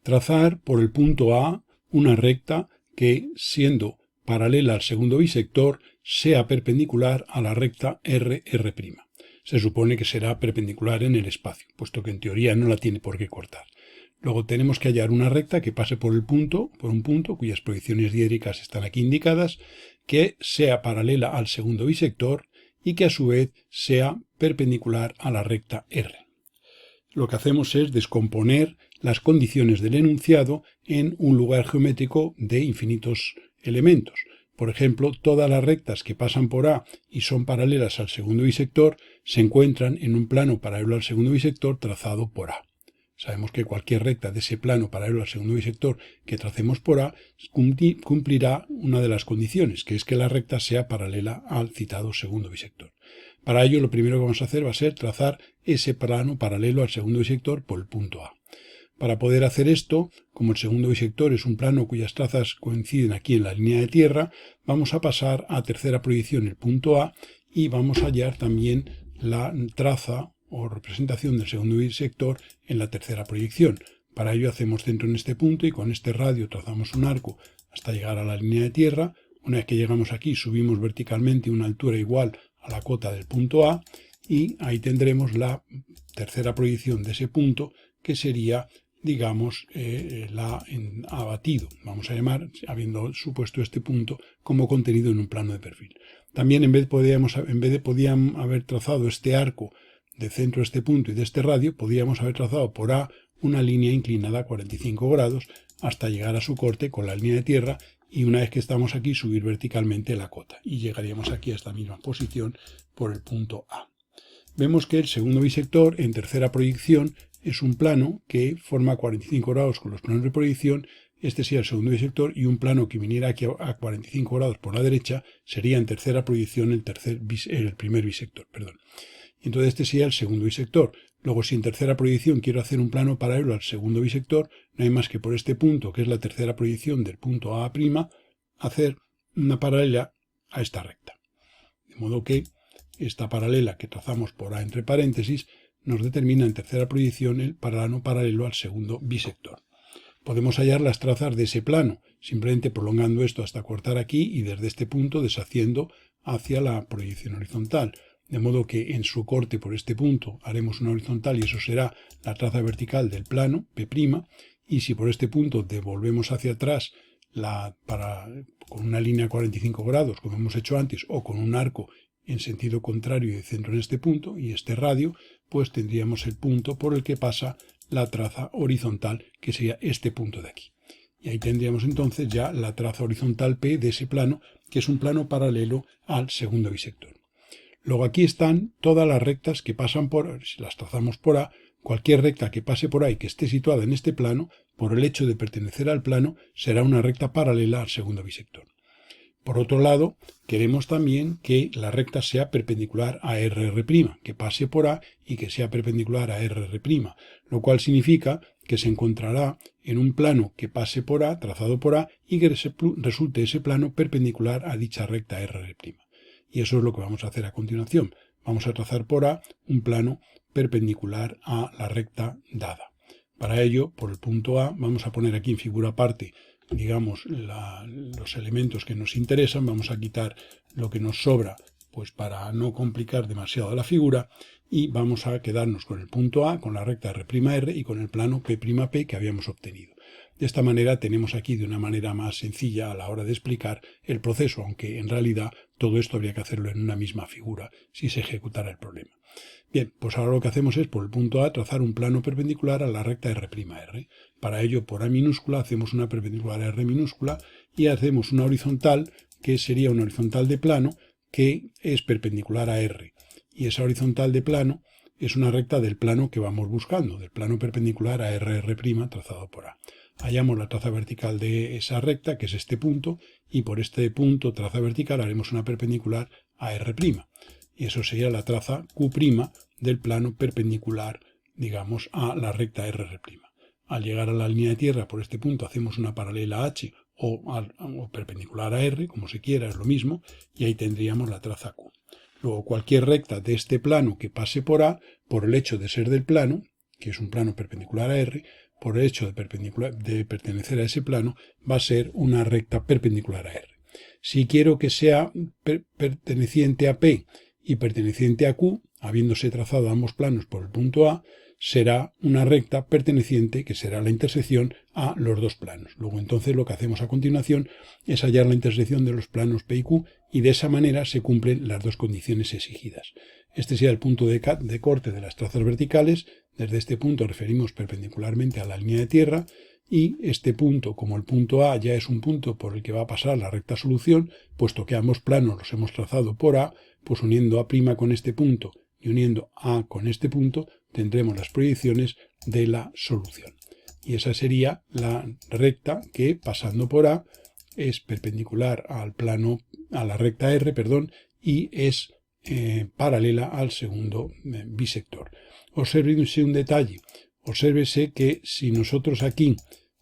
trazar por el punto A una recta que, siendo paralela al segundo bisector, sea perpendicular a la recta RR'. Se supone que será perpendicular en el espacio, puesto que en teoría no la tiene por qué cortar. Luego tenemos que hallar una recta que pase por un punto, cuyas proyecciones diédricas están aquí indicadas, que sea paralela al segundo bisector y que a su vez sea perpendicular a la recta R. Lo que hacemos es descomponer las condiciones del enunciado en un lugar geométrico de infinitos elementos. Por ejemplo, todas las rectas que pasan por A y son paralelas al segundo bisector se encuentran en un plano paralelo al segundo bisector trazado por A. Sabemos que cualquier recta de ese plano paralelo al segundo bisector que tracemos por A cumplirá una de las condiciones, que es que la recta sea paralela al citado segundo bisector. Para ello, lo primero que vamos a hacer va a ser trazar ese plano paralelo al segundo bisector por el punto A. Para poder hacer esto, como el segundo bisector es un plano cuyas trazas coinciden aquí en la línea de tierra, vamos a pasar a tercera proyección el punto A y vamos a hallar también la traza o representación del segundo bisector en la tercera proyección. Para ello hacemos centro en este punto y con este radio trazamos un arco hasta llegar a la línea de tierra. Una vez que llegamos aquí subimos verticalmente una altura igual a la cota del punto A y ahí tendremos la tercera proyección de ese punto, que sería, digamos, la abatido, vamos a llamar, habiendo supuesto este punto como contenido en un plano de perfil. También en vez de podíamos haber trazado este arco de centro de este punto y de este radio, podíamos haber trazado por A una línea inclinada a 45 grados hasta llegar a su corte con la línea de tierra, y una vez que estamos aquí subir verticalmente la cota y llegaríamos aquí a esta misma posición por el punto A. Vemos que el segundo bisector en tercera proyección es un plano que forma 45 grados con los planos de proyección. Este sería el segundo bisector, y un plano que viniera aquí a 45 grados por la derecha sería en tercera proyección el primer bisector. Entonces este sería el segundo bisector. Luego, si en tercera proyección quiero hacer un plano paralelo al segundo bisector, no hay más que por este punto, que es la tercera proyección del punto A', hacer una paralela a esta recta. De modo que esta paralela que trazamos por A entre paréntesis nos determina en tercera proyección el plano paralelo al segundo bisector. Podemos hallar las trazas de ese plano, simplemente prolongando esto hasta cortar aquí y desde este punto deshaciendo hacia la proyección horizontal. De modo que en su corte por este punto haremos una horizontal y eso será la traza vertical del plano, P', y si por este punto devolvemos hacia atrás con una línea a 45 grados, como hemos hecho antes, o con un arco en sentido contrario y de centro en este punto y este radio, pues tendríamos el punto por el que pasa la traza horizontal, que sería este punto de aquí. Y ahí tendríamos entonces ya la traza horizontal P de ese plano, que es un plano paralelo al segundo bisector. Luego aquí están todas las rectas que pasan si las trazamos por A, cualquier recta que pase por A y que esté situada en este plano, por el hecho de pertenecer al plano, será una recta paralela al segundo bisector. Por otro lado, queremos también que la recta sea perpendicular a RR', que pase por A y que sea perpendicular a RR', lo cual significa que se encontrará en un plano que pase por A, trazado por A, y que resulte ese plano perpendicular a dicha recta RR'. Y eso es lo que vamos a hacer a continuación. Vamos a trazar por A un plano perpendicular a la recta dada. Para ello, por el punto A, vamos a poner aquí en figura aparte, digamos, los elementos que nos interesan. Vamos a quitar lo que nos sobra, pues para no complicar demasiado la figura, y vamos a quedarnos con el punto A, con la recta R'R y con el plano P'P que habíamos obtenido. De esta manera tenemos aquí de una manera más sencilla a la hora de explicar el proceso, aunque en realidad todo esto habría que hacerlo en una misma figura si se ejecutara el problema. Bien, pues ahora lo que hacemos es por el punto A trazar un plano perpendicular a la recta R'R. Para ello, por A minúscula hacemos una perpendicular a R minúscula y hacemos una horizontal, que sería una horizontal de plano que es perpendicular a R. Y esa horizontal de plano es una recta del plano que vamos buscando, del plano perpendicular a RR' trazado por A. Hallamos la traza vertical de esa recta, que es este punto, y por este punto traza vertical haremos una perpendicular a R'. Y eso sería la traza Q' del plano perpendicular, digamos, a la recta RR'. Al llegar a la línea de tierra por este punto hacemos una paralela a H o perpendicular a R, como se quiera, es lo mismo, y ahí tendríamos la traza Q. Luego, cualquier recta de este plano que pase por A, por el hecho de ser del plano, que es un plano perpendicular a R, por el hecho de pertenecer a ese plano, va a ser una recta perpendicular a R. Si quiero que sea perteneciente a P y perteneciente a Q, habiéndose trazado ambos planos por el punto A, será una recta perteneciente, que será la intersección, a los dos planos. Luego entonces lo que hacemos a continuación es hallar la intersección de los planos P y Q, y de esa manera se cumplen las dos condiciones exigidas. Este sería el punto de corte de las trazas verticales. Desde este punto referimos perpendicularmente a la línea de tierra, y este punto, como el punto A ya es un punto por el que va a pasar la recta solución, puesto que ambos planos los hemos trazado por A, pues uniendo A' con este punto y uniendo A con este punto, tendremos las proyecciones de la solución. Y esa sería la recta que, pasando por A, es perpendicular al plano, a la recta R, y es paralela al segundo bisector. Obsérvense un detalle. Obsérvese que si nosotros aquí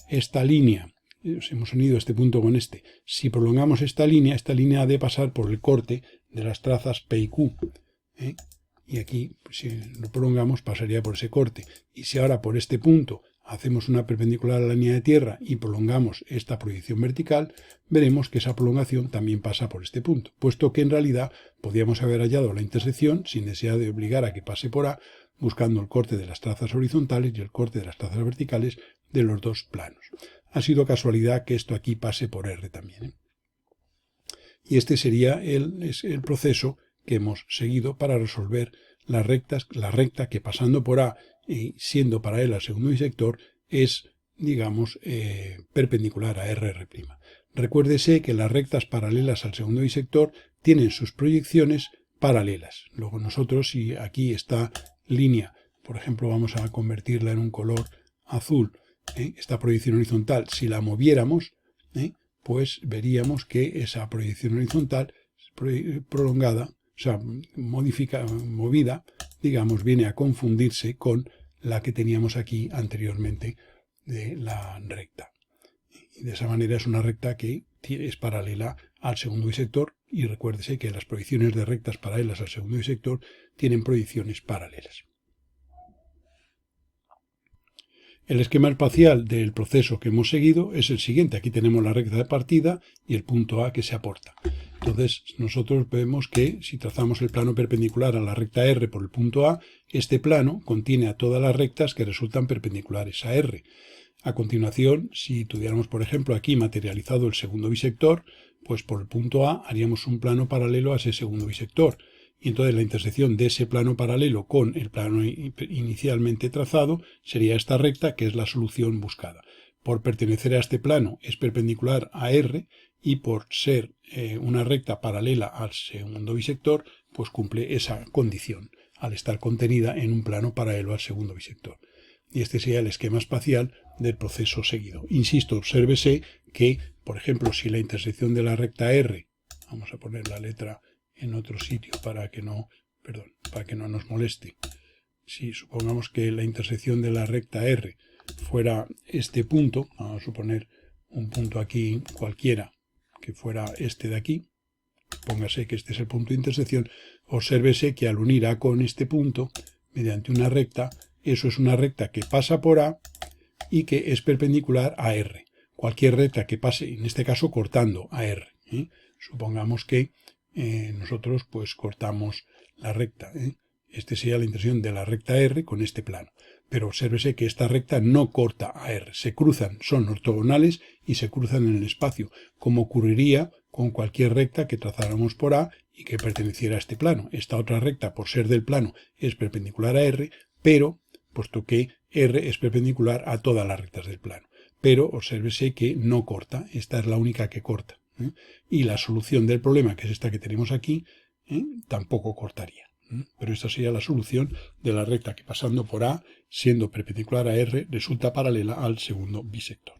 esta línea, hemos unido este punto con este, si prolongamos esta línea ha de pasar por el corte de las trazas P y Q. Y aquí, pues, si lo prolongamos, pasaría por ese corte. Y si ahora por este punto hacemos una perpendicular a la línea de tierra y prolongamos esta proyección vertical, veremos que esa prolongación también pasa por este punto, puesto que en realidad podríamos haber hallado la intersección sin necesidad de obligar a que pase por A, buscando el corte de las trazas horizontales y el corte de las trazas verticales de los dos planos. Ha sido casualidad que esto aquí pase por R también. Y este sería el proceso que hemos seguido para resolver la recta que, pasando por A y siendo paralela al segundo bisector, es, digamos, perpendicular a RR'. Recuérdese que las rectas paralelas al segundo bisector tienen sus proyecciones paralelas. Luego nosotros, si aquí esta línea, por ejemplo, vamos a convertirla en un color azul, esta proyección horizontal, si la moviéramos, pues veríamos que esa proyección horizontal prolongada, o sea, movida, digamos, viene a confundirse con la que teníamos aquí anteriormente de la recta. Y de esa manera es una recta que es paralela al segundo bisector, y recuérdese que las proyecciones de rectas paralelas al segundo bisector tienen proyecciones paralelas. El esquema espacial del proceso que hemos seguido es el siguiente. Aquí tenemos la recta de partida y el punto A que se aporta. Entonces nosotros vemos que si trazamos el plano perpendicular a la recta R por el punto A, este plano contiene a todas las rectas que resultan perpendiculares a R. A continuación, si tuviéramos, por ejemplo, aquí materializado el segundo bisector, pues por el punto A haríamos un plano paralelo a ese segundo bisector. Y entonces la intersección de ese plano paralelo con el plano inicialmente trazado sería esta recta, que es la solución buscada. Por pertenecer a este plano es perpendicular a R, y por ser una recta paralela al segundo bisector, pues cumple esa condición, al estar contenida en un plano paralelo al segundo bisector. Y este sería el esquema espacial del proceso seguido. Insisto, obsérvese que, por ejemplo, si la intersección de la recta R, vamos a poner la letra en otro sitio para que no nos moleste. Si supongamos que la intersección de la recta R fuera este punto, vamos a suponer un punto aquí cualquiera, que fuera este de aquí, póngase que este es el punto de intersección, obsérvese que al unir A con este punto, mediante una recta, eso es una recta que pasa por A y que es perpendicular a R. Cualquier recta que pase, en este caso cortando a R. Supongamos que nosotros pues cortamos la recta. Este sería la intersección de la recta R con este plano. Pero obsérvese que esta recta no corta a R. Se cruzan, son ortogonales y se cruzan en el espacio, como ocurriría con cualquier recta que trazáramos por A y que perteneciera a este plano. Esta otra recta, por ser del plano, es perpendicular a R, pero, puesto que R es perpendicular a todas las rectas del plano. Pero obsérvese que no corta, esta es la única que corta. Y la solución del problema, que es esta que tenemos aquí, tampoco cortaría. Pero esta sería la solución de la recta que, pasando por A, siendo perpendicular a R, resulta paralela al segundo bisector.